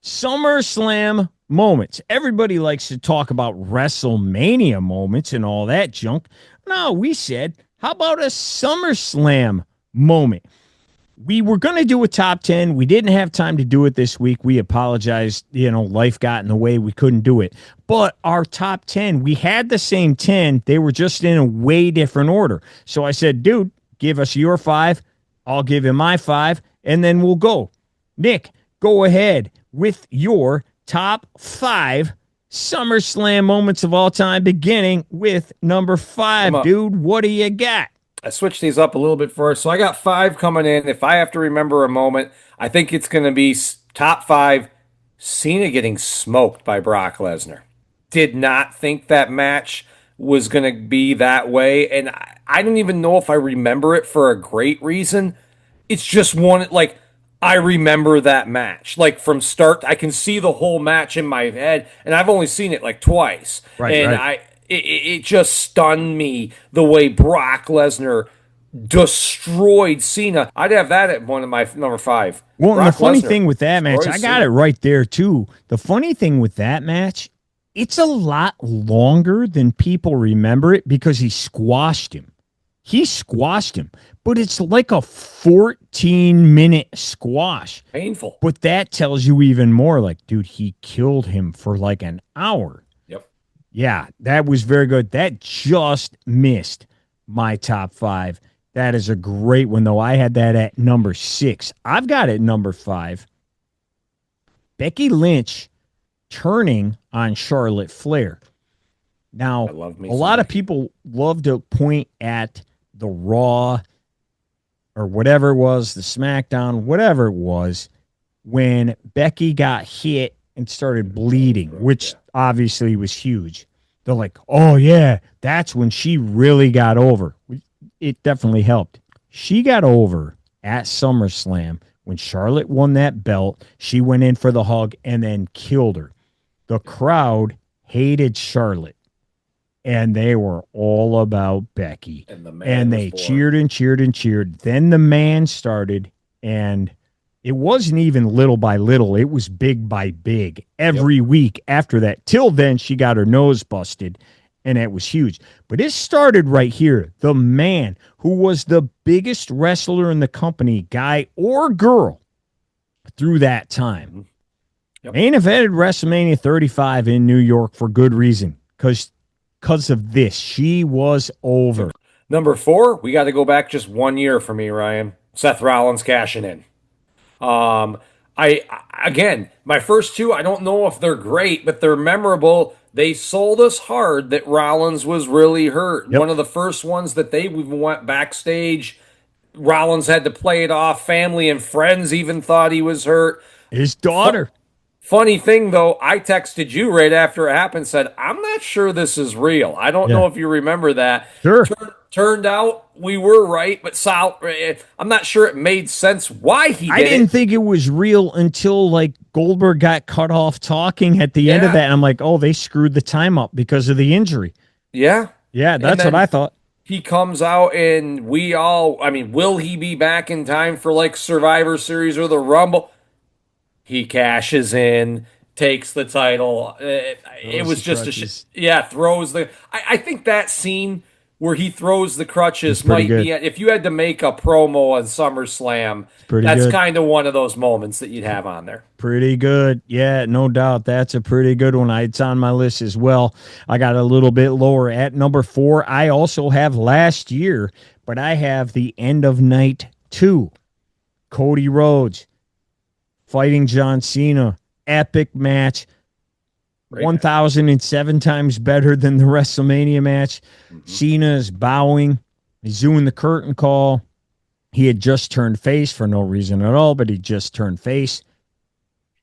SummerSlam moments? Everybody likes to talk about WrestleMania moments and all that junk. No, we said, how about a SummerSlam moment? We were going to do a top 10. We didn't have time to do it this week. We apologized. Life got in the way. We couldn't do it. But our top 10, we had the same 10. They were just in a way different order. So I said, dude, give us your 5. I'll give him my 5, and then we'll go. Nick, go ahead with your top 5 SummerSlam moments of all time, beginning with number 5. Dude, what do you got? I switched these up a little bit first. So I got 5 coming in. If I have to remember a moment, I think it's going to be top 5. Cena getting smoked by Brock Lesnar. Did not think that match was going to be that way. And I don't even know if I remember it for a great reason. It's just one, like, I remember that match. Like, from start, I can see the whole match in my head. And I've only seen it like twice. Right, and right. it just stunned me the way Brock Lesnar destroyed Cena. I'd have that at one of my number 5. Well, and the Brock funny Lesnar thing with that match, I destroys got Cena. it right there too. The funny thing with that match, it's a lot longer than people remember it because he squashed him. He squashed him, but it's like a 14-minute squash. Painful. But that tells you even more. Like, dude, he killed him for like an hour. Yep. Yeah, that was very good. That just missed my top 5. That is a great one, though. I had that at number 6. I've got it number 5. Becky Lynch turning on Charlotte Flair. Now, I love me a some lot of Becky. people love to point at the Raw or whatever it was, the SmackDown, whatever it was, when Becky got hit and started bleeding, which obviously was huge. They're like, oh, yeah, that's when she really got over. It definitely helped. She got over at SummerSlam when Charlotte won that belt. She went in for the hug and then killed her. The crowd hated Charlotte, and they were all about Becky. And the man And was they born. cheered and cheered and cheered. Then the man started, and it wasn't even little by little. It was big by big every week after that. Till then, she got her nose busted, and it was huge. But it started right here. The man who was the biggest wrestler in the company, guy or girl, through that time. Yep. Main evented WrestleMania 35 in New York for good reason. Because of this, she was over. Number 4, we got to go back just 1 year for me, Ryan. Seth Rollins cashing in. Again, my first 2, I don't know if they're great, but they're memorable. They sold us hard that Rollins was really hurt. Yep. One of the first ones that they even went backstage. Rollins had to play it off. Family and friends even thought he was hurt. His daughter. Funny thing, though, I texted you right after it happened, said, I'm not sure this is real. I don't know if you remember that. Sure. Turned out we were right, but I'm not sure it made sense why he did I didn't it. think it was real until like Goldberg got cut off talking at the end of that. And I'm like, oh, they screwed the time up because of the injury. Yeah. Yeah, that's what I thought. He comes out and will he be back in time for like Survivor Series or the Rumble? He cashes in, takes the title. It was just throws the. I think that scene where he throws the crutches might be. If you had to make a promo on SummerSlam, that's kind of one of those moments that you'd have on there. Pretty good. Yeah, no doubt. That's a pretty good one. It's on my list as well. I got a little bit lower at number 4. I also have last year, but I have the end of night 2. Cody Rhodes fighting John Cena. Epic match. 1,007 times better than the WrestleMania match. Cena is bowing. He's doing the curtain call. He had just turned face for no reason at all, but he just turned face.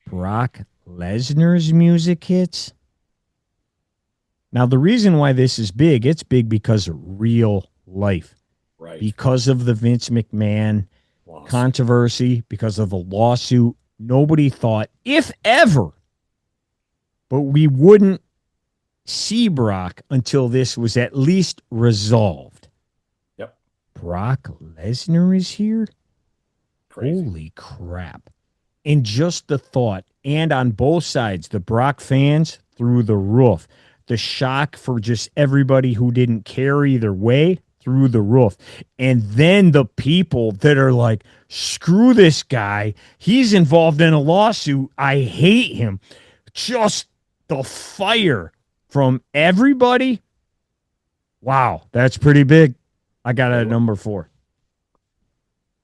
Brock Lesnar's music hits. Now, the reason why this is big, it's big because of real life. Right. Because of the Vince McMahon controversy, because of the lawsuit, nobody thought, if ever, but we wouldn't see Brock until this was at least resolved. Yep. Brock Lesnar is here? Crazy. Holy crap. And just the thought, and on both sides, the Brock fans through the roof. The shock for just everybody who didn't care either way through the roof. And then the people that are like, screw this guy. He's involved in a lawsuit. I hate him. Just the fire from everybody. Wow, that's pretty big. I got it at number 4.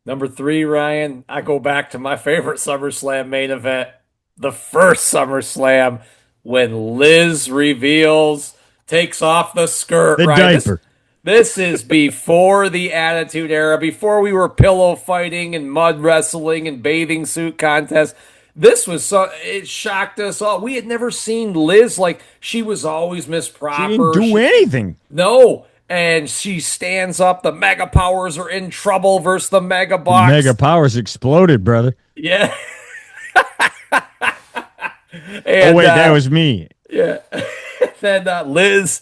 Number 3, Ryan, I go back to my favorite SummerSlam main event, the first SummerSlam, when Liz reveals, takes off the skirt. The diaper. This is before the Attitude Era, before we were pillow fighting and mud wrestling and bathing suit contests. This was it shocked us all. We had never seen Liz like she was always Miss She didn't Proper. do anything. No. And she stands up. The Mega Powers are in trouble versus the Mega The Bucks. Mega Powers exploded, brother. Yeah. Oh, wait, that was me. Yeah. Then Liz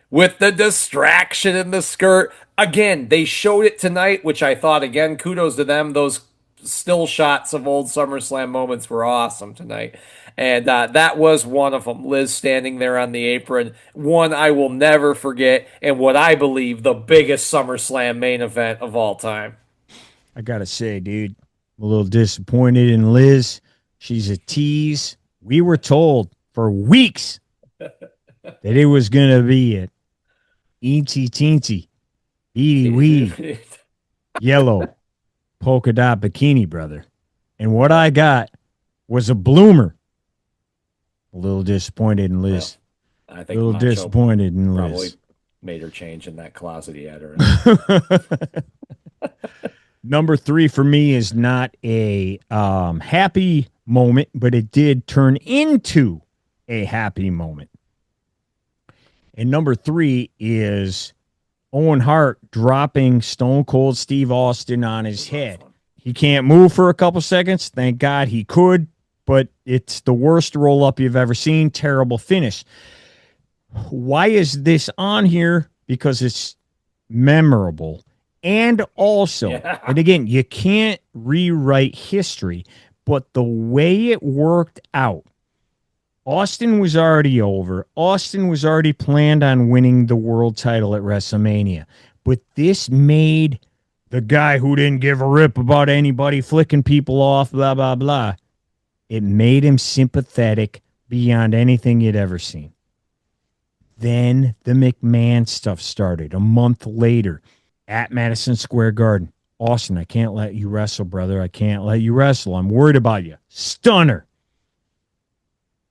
with the distraction in the skirt. Again, they showed it tonight, which I thought, again, kudos to them. Those still shots of old SummerSlam moments were awesome tonight. And that was one of them. Liz standing there on the apron. One I will never forget, and what I believe the biggest SummerSlam main event of all time. I got to say, dude, I'm a little disappointed in Liz. She's a tease. We were told for weeks that it was going to be a eensy teensy, beady wee, yellow polka dot bikini, brother. And what I got was a bloomer. A little disappointed in Liz. Well, I think a little disappointed in Liz. Probably made her change in that closet he had her in. Number 3 for me is not a happy moment, but it did turn into a happy moment. And number 3 is Owen Hart dropping Stone Cold Steve Austin on his head. He can't move for a couple seconds. Thank God he could, but it's the worst roll-up you've ever seen. Terrible finish. Why is this on here? Because it's memorable. And also, and again, you can't rewrite history, but the way it worked out, Austin was already over. Austin was already planned on winning the world title at WrestleMania. But this made the guy who didn't give a rip about anybody flicking people off, blah, blah, blah. It made him sympathetic beyond anything you'd ever seen. Then the McMahon stuff started a month later at Madison Square Garden. Austin, I can't let you wrestle, brother. I can't let you wrestle. I'm worried about you. Stunner.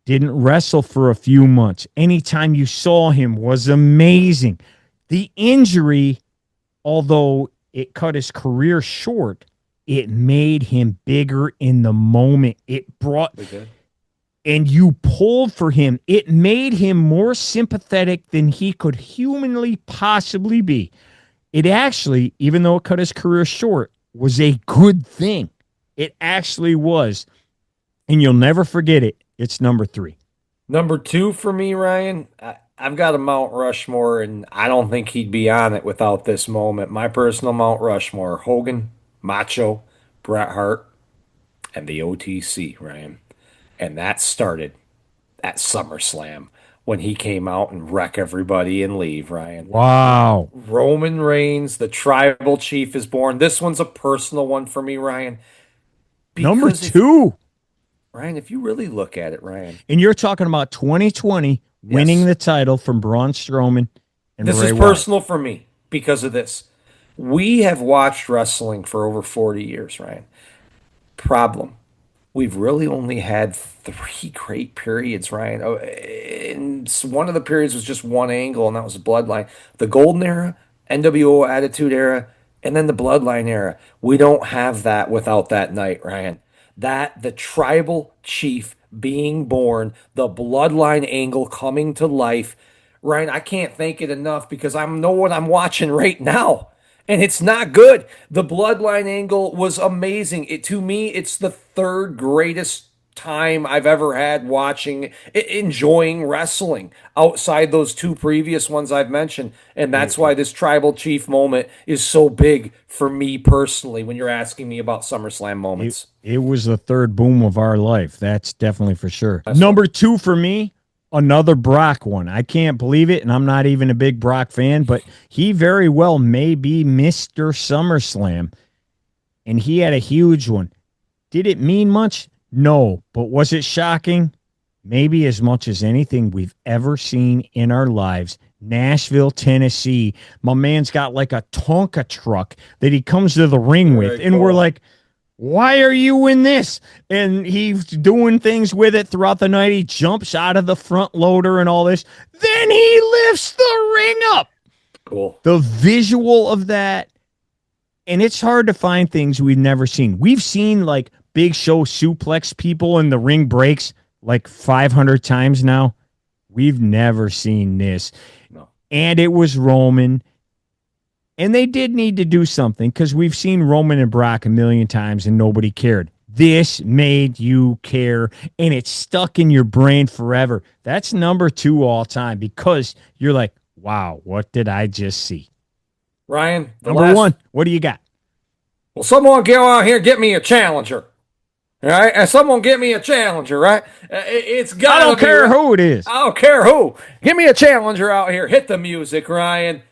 Didn't wrestle for a few months. Anytime you saw him was amazing. The injury, although it cut his career short, it made him bigger in the moment. It brought, and you pulled for him. It made him more sympathetic than he could humanly possibly be. It actually, even though it cut his career short, was a good thing. It actually was. And you'll never forget it. It's number 3. Number 2 for me, Ryan, I've got a Mount Rushmore, and I don't think he'd be on it without this moment. My personal Mount Rushmore, Hogan, Macho, Bret Hart, and the OTC, Ryan. And that started at SummerSlam when he came out and wreck everybody and leave, Ryan. Wow. Roman Reigns, the tribal chief, is born. This one's a personal one for me, Ryan. Number 2. Ryan, if you really look at it, Ryan. And you're talking about 2020 winning the title from Braun Strowman and This Ray is Wyatt. personal for me because of this. We have watched wrestling for over 40 years, Ryan. Problem. We've really only had 3 great periods, Ryan. And one of the periods was just one angle, and that was the Bloodline. The Golden Era, nWo Attitude Era, and then the Bloodline Era. We don't have that without that night, Ryan. That the tribal chief being born, the Bloodline angle coming to life. Ryan, I can't thank it enough because I know what I'm watching right now. And it's not good. The Bloodline angle was amazing. To me, it's the 3rd greatest time I've ever had watching, enjoying wrestling outside those 2 previous ones I've mentioned. And that's why this tribal chief moment is so big for me personally when you're asking me about SummerSlam moments. It was the 3rd boom of our life. That's definitely for sure. Number 2 for me, another Brock one. I can't believe it, and I'm not even a big Brock fan, but he very well may be Mr. SummerSlam, and he had a huge one. Did it mean much? No, but was it shocking? Maybe as much as anything we've ever seen in our lives. Nashville, Tennessee. My man's got like a Tonka truck that he comes to the ring with, and we're like, why are you in this? And he's doing things with it throughout the night. He jumps out of the front loader and all this. Then he lifts the ring up. Cool. The visual of that, and it's hard to find things we've never seen. We've seen like Big Show suplex people in the ring breaks like 500 times now. We've never seen this. No. And it was Roman. And they did need to do something because we've seen Roman and Brock a million times and nobody cared. This made you care, and it's stuck in your brain forever. That's number 2 all time because you're like, wow, what did I just see? Ryan, number 1, what do you got? Well, someone go out here and get me a challenger. All right? And someone get me a challenger, right? It's got I don't care who it is. I don't care who. Give me a challenger out here. Hit the music, Ryan.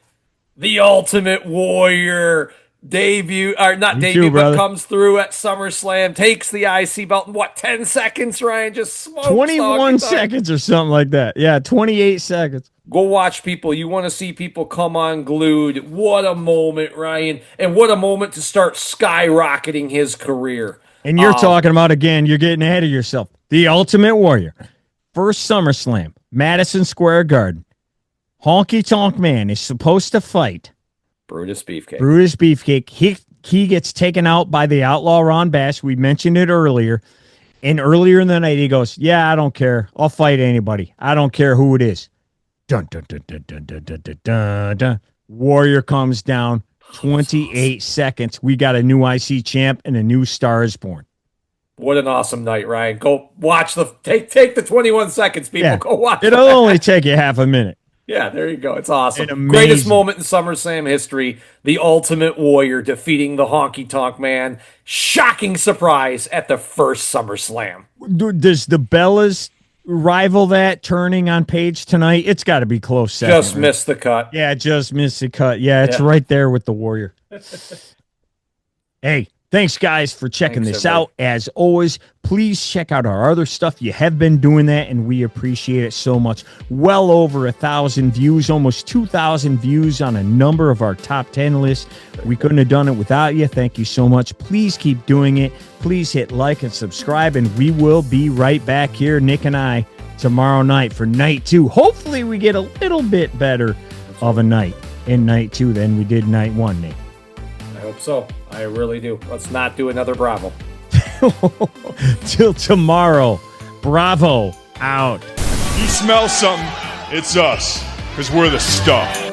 The Ultimate Warrior debut, or not debut, but comes through at SummerSlam, takes the IC belt in what, 10 seconds, Ryan? Just smokes 21 seconds or something like that. Yeah, 28 seconds. Go watch people. You want to see people come unglued. What a moment, Ryan. And what a moment to start skyrocketing his career. And you're talking about, again, you're getting ahead of yourself. The Ultimate Warrior. First SummerSlam, Madison Square Garden. Honky Tonk Man is supposed to fight Brutus Beefcake. Brutus Beefcake. He gets taken out by the Outlaw Ron Bass. We mentioned it earlier. And earlier in the night, he goes, yeah, I don't care. I'll fight anybody. I don't care who it is. Dun, dun, dun, dun, dun, dun, dun, dun, dun, dun. Warrior comes down. 28 seconds. We got a new IC champ and a new star is born. What an awesome night, Ryan. Go watch take the 21 seconds, people. Yeah. Go watch. It'll only take you half a minute. Yeah, there you go. It's awesome. Greatest moment in SummerSlam history. The Ultimate Warrior defeating the Honky Tonk Man. Shocking surprise at the first SummerSlam. Does the Bellas rival that turning on Page tonight? It's got to be close second. Just missed the cut. Yeah, just missed the cut. Yeah, it's right there with the Warrior. Hey, thanks, guys, for checking this out. As always, please check out our other stuff. You have been doing that, and we appreciate it so much. Well over 1,000 views, almost 2,000 views on a number of our top 10 lists. We couldn't have done it without you. Thank you so much. Please keep doing it. Please hit like and subscribe, and we will be right back here, Nick and I, tomorrow night for night 2. Hopefully, we get a little bit better of a night in night 2 than we did night 1, Nick. I hope so. I really do. Let's not do another Bravo. Till tomorrow. Bravo out. You smell something, it's us, because we're the stuff.